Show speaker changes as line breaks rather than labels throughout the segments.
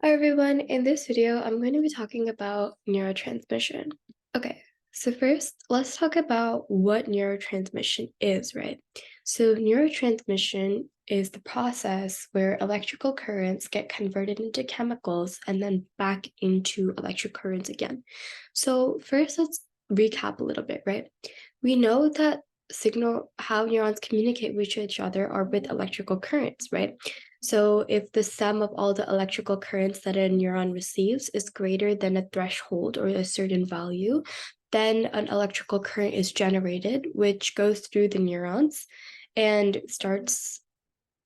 Hi everyone, in this video, I'm going to be talking about neurotransmission. Okay, so first, let's talk about what neurotransmission is, right? So neurotransmission is the process where electrical currents get converted into chemicals and then back into electric currents again. So first, let's recap a little bit, right? We know that how neurons communicate with each other are with electrical currents, right? So if the sum of all the electrical currents that a neuron receives is greater than a threshold or a certain value, then an electrical current is generated, which goes through the neurons and starts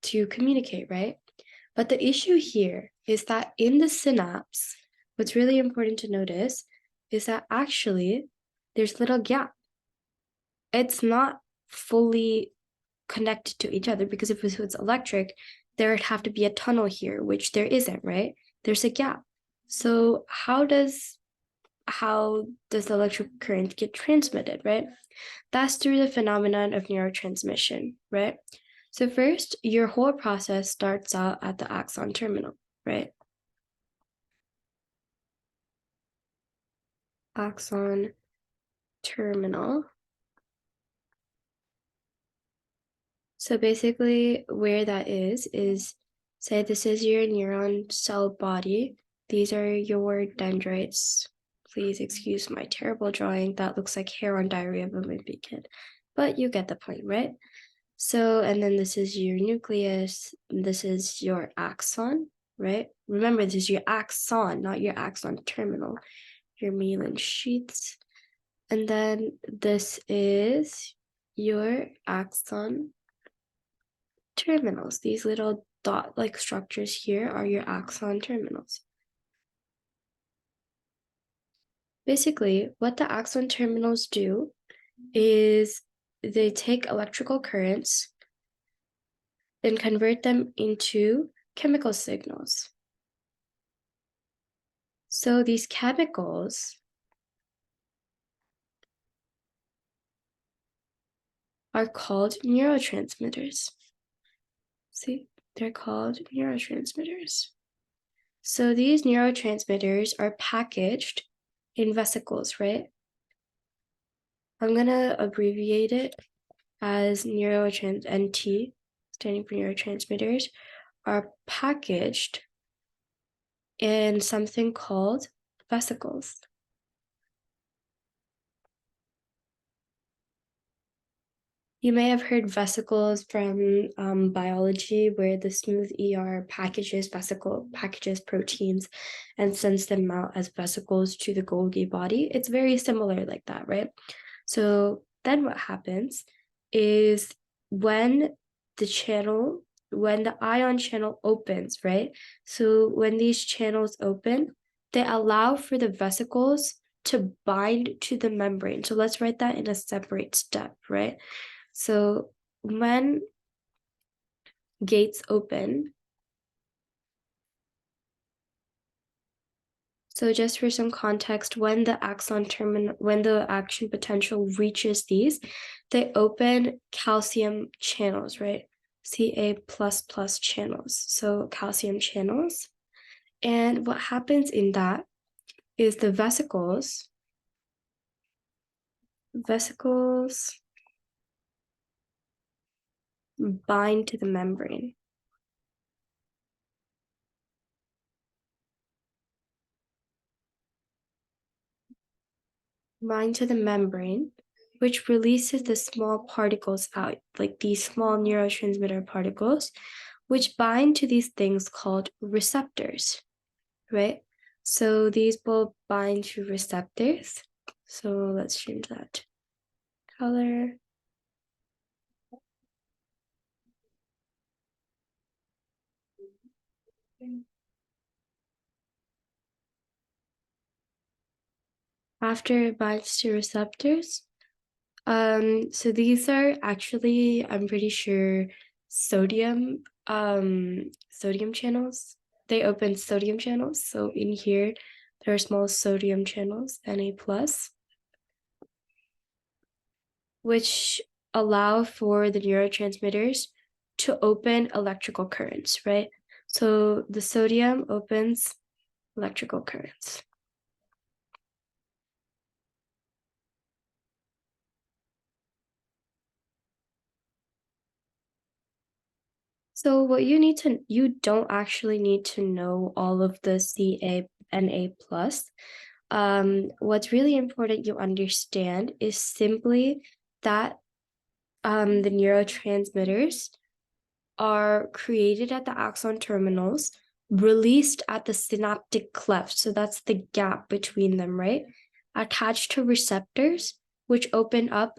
to communicate, right? But the issue here is that in the synapse, what's really important to notice is that actually there's little gap. It's not fully connected to each other, because if it was electric, there would have to be a tunnel here, which there isn't, right? There's a gap. So how does the electric current get transmitted, right? That's through the phenomenon of neurotransmission, right? So first, your whole process starts out at the axon terminal, right? Axon terminal. So basically where that is say this is your neuron cell body. These are your dendrites. Please excuse my terrible drawing. That looks like hair on Diary of a Wimpy Kid. But you get the point, right? So, and then this is your nucleus. This is your axon, right? Remember, this is your axon, not your axon terminal. Your myelin sheaths. And then this is your axon terminals. These little dot-like structures here are your axon terminals. Basically, what the axon terminals do is they take electrical currents and convert them into chemical signals. So these chemicals are called neurotransmitters. See, they're called neurotransmitters. So these neurotransmitters are packaged in vesicles, right? I'm going to abbreviate it as NT, standing for neurotransmitters, are packaged in something called vesicles. You may have heard vesicles from biology, where the smooth ER packages proteins and sends them out as vesicles to the Golgi body. It's very similar like that, right? So then what happens is when the ion channel opens, right? So when these channels open, they allow for the vesicles to bind to the membrane. So let's write that in a separate step, right? So when gates open, so just for some context, when the action potential reaches these, they open calcium channels, right? Ca++ channels, so calcium channels. And what happens in that is the vesicles bind to the membrane. Bind to the membrane, which releases the small particles out, like these small neurotransmitter particles, which bind to these things called receptors, right? So these will bind to receptors. So let's change that color. After it binds to receptors, so these are actually, I'm pretty sure, sodium channels. They open sodium channels. So in here, there are small sodium channels, Na+, which allow for the neurotransmitters to open electrical currents, right? So the sodium opens electrical currents. So what you don't actually need to know all of the Ca and A plus. What's really important you understand is simply that the neurotransmitters are created at the axon terminals, released at the synaptic cleft. So that's the gap between them, right? Attached to receptors, which open up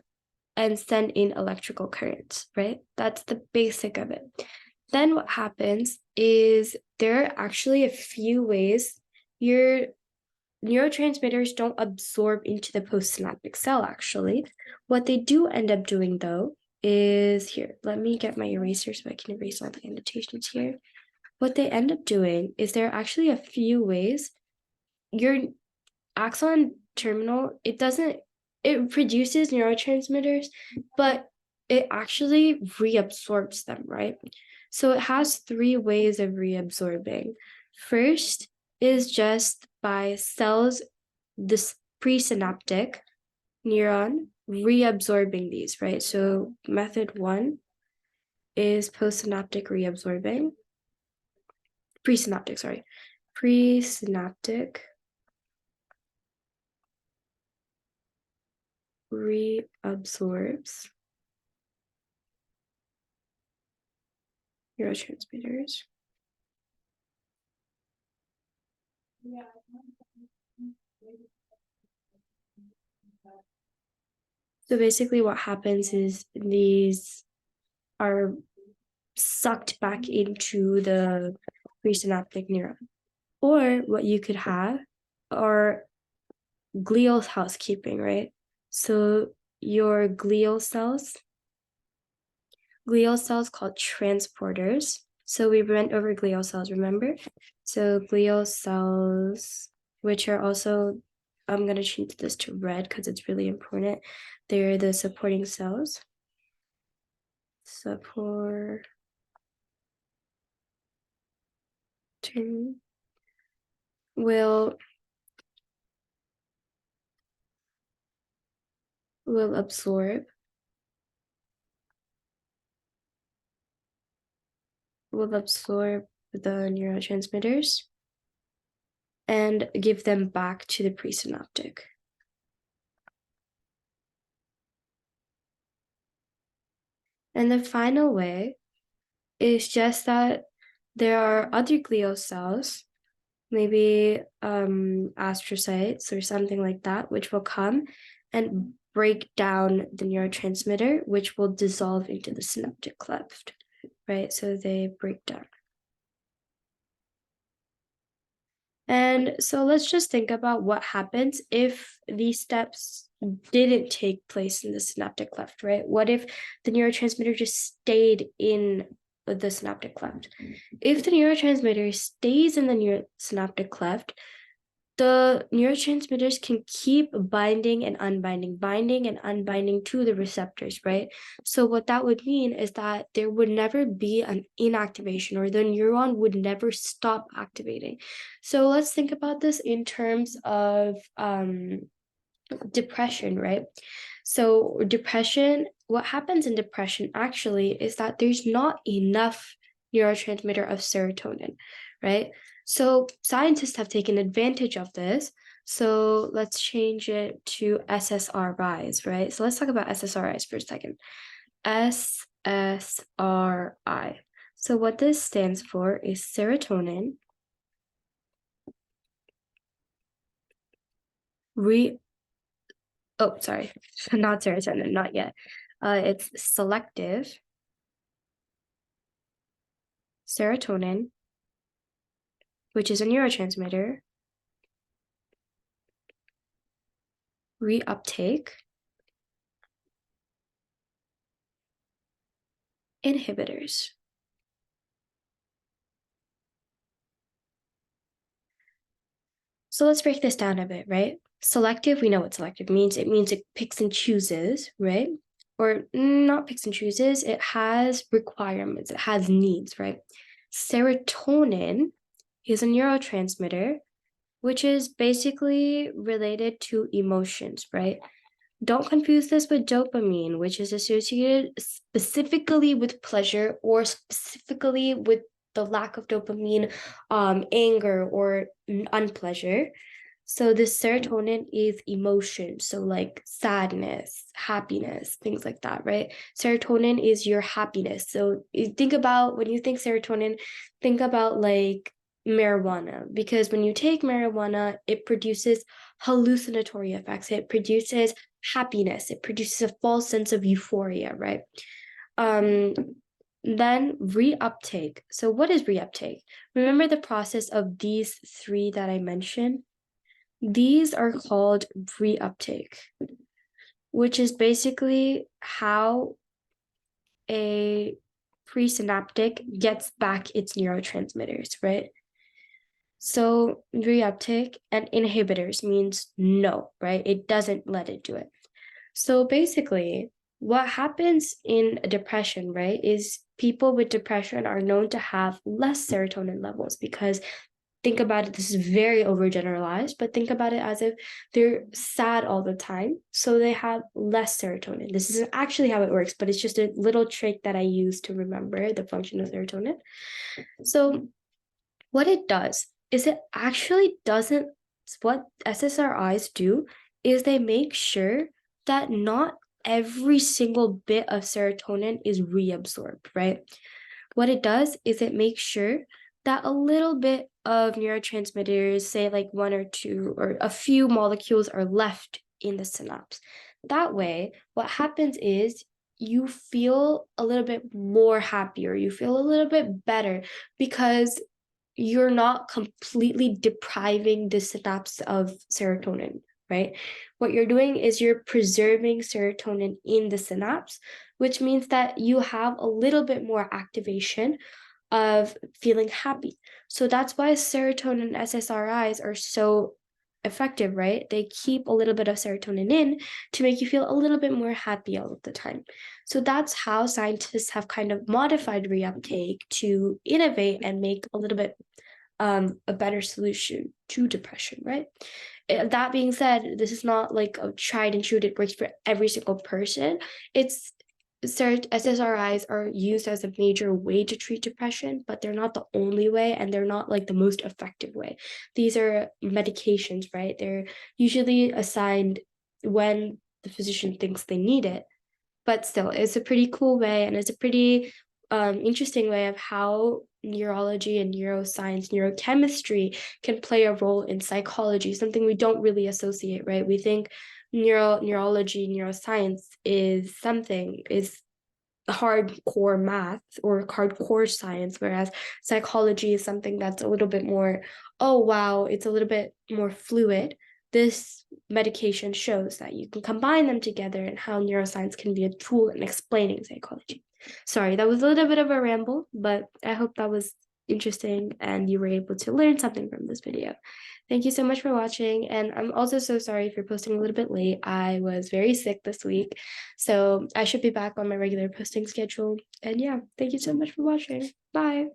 and send in electrical currents, right? That's the basic of it. Then what happens is there are actually a few ways your neurotransmitters don't absorb into the postsynaptic cell, actually. What they do end up doing, though, is here. Let me get my eraser so I can erase all the annotations here. What they end up doing is there are actually a few ways your axon terminal, it produces neurotransmitters, but it actually reabsorbs them, right? So it has three ways of reabsorbing. First is just by cells, this presynaptic neuron reabsorbing these, right? So method one is postsynaptic reabsorbing. Presynaptic reabsorbs neurotransmitters. So basically what happens is these are sucked back into the presynaptic neuron. Or what you could have are glial housekeeping, right? So your glial cells called transporters. So we went over glial cells, remember? So glial cells, which are also, I'm going to change this to red because it's really important. They're the supporting cells. Will absorb the neurotransmitters and give them back to the presynaptic. And the final way is just that there are other glial cells, maybe astrocytes or something like that, which will come and break down the neurotransmitter, which will dissolve into the synaptic cleft, right? So they break down. And so let's just think about what happens if these steps didn't take place in the synaptic cleft, right? What if the neurotransmitter just stayed in the synaptic cleft? If the neurotransmitter stays in the synaptic cleft, the neurotransmitters can keep binding and unbinding to the receptors, right? So what that would mean is that there would never be an inactivation, or the neuron would never stop activating. So let's think about this in terms of depression, right? So depression, what happens in depression actually is that there's not enough neurotransmitter of serotonin, right? So scientists have taken advantage of this. So let's change it to SSRIs, right? So let's talk about SSRIs for a second. SSRI. So what this stands for is serotonin not serotonin, not yet. It's selective serotonin, which is a neurotransmitter, reuptake inhibitors. So let's break this down a bit, right? Selective, we know what selective means. It means it picks and chooses, right? Or not picks and chooses, it has requirements, it has needs, right? Serotonin is a neurotransmitter which is basically related to emotions, right? Don't confuse this with dopamine, which is associated specifically with pleasure or specifically with the lack of dopamine, anger, or unpleasure. So this serotonin is emotion, so like sadness, happiness, things like that, right? Serotonin is your happiness. So you think about when you think serotonin, think about like marijuana, because when you take marijuana, it produces hallucinatory effects. It produces happiness. It produces a false sense of euphoria, right? Um, then reuptake. So what is reuptake? Remember the process of these three that I mentioned? These are called reuptake, which is basically how a presynaptic gets back its neurotransmitters, right? So reuptake and inhibitors means no, right? It doesn't let it do it. So basically, what happens in depression, right, is people with depression are known to have less serotonin levels because think about it, this is very overgeneralized, but think about it as if they're sad all the time. So they have less serotonin. This is actually how it works, but it's just a little trick that I use to remember the function of serotonin. So what it does is it actually doesn't, what SSRIs do is they make sure that not every single bit of serotonin is reabsorbed, right? What it does is it makes sure that a little bit of neurotransmitters, say like one or two or a few molecules, are left in the synapse. That way, what happens is you feel a little bit more happier, you feel a little bit better because you're not completely depriving the synapse of serotonin, right? What you're doing is you're preserving serotonin in the synapse, which means that you have a little bit more activation of feeling happy. So that's why serotonin SSRIs are so effective, right? They keep a little bit of serotonin in to make you feel a little bit more happy all of the time. So that's how scientists have kind of modified reuptake to innovate and make a little bit a better solution to depression, right? That being said, this is not like a tried and true, it works for every single person. It's SSRIs are used as a major way to treat depression, but they're not the only way, and they're not like the most effective way. These are medications, right? They're usually assigned when the physician thinks they need it, but still, it's a pretty cool way, and it's a pretty interesting way of how neurology and neuroscience, neurochemistry can play a role in psychology, something we don't really associate, right? We think neurology, neuroscience is hardcore math or hardcore science, whereas psychology is something that's a little bit more, oh wow, it's a little bit more fluid. This medication shows that you can combine them together and how neuroscience can be a tool in explaining psychology. Sorry, that was a little bit of a ramble, but I hope that was interesting and you were able to learn something from this video. Thank you so much for watching, and I'm also so sorry for posting a little bit late. I was very sick this week, so I should be back on my regular posting schedule. And yeah, thank you so much for watching. Bye.